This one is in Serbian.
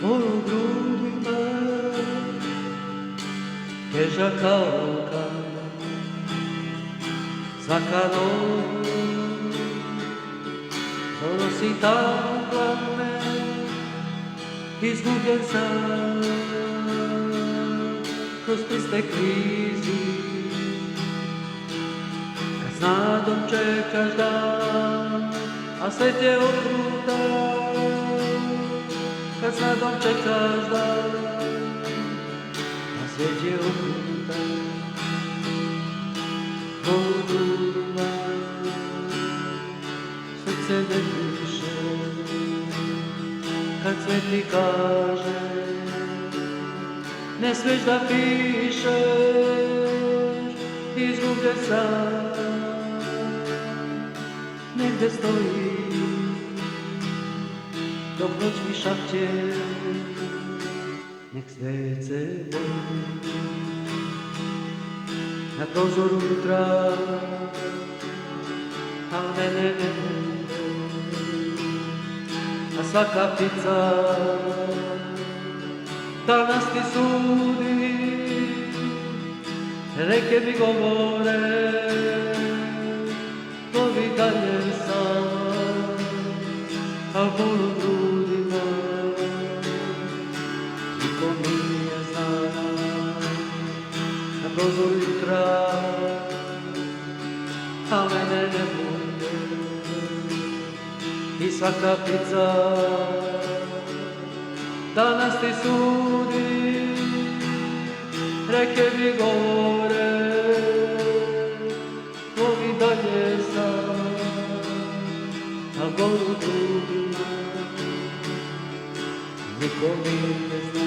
moju grudima, teža kao kamen, svaka noć donosi tablame, izgubljen sam kroz prste krizi, kad s nadom čekaš dan, a svet je okrutan, kad s nadom čekaš dan, a svet je okrutan. Moju grudima srce ne piše, kad svet ti kaže ne smeš da pišeš, izgubljen sam, negde stoji, dok noć mi šapće, nek svece boli. Na prozoru jutra, al mene ne, a svaka ptica danas ti sudi, reke mi govore, plovi dalje sam, a bol u grudima, niko nije zna. Na prozoru jutra, a mene ne bude, i svaka ptica danas ti sudi, reke mi govore, plovi dalje sam, a goru grudima, niko mi ne zna.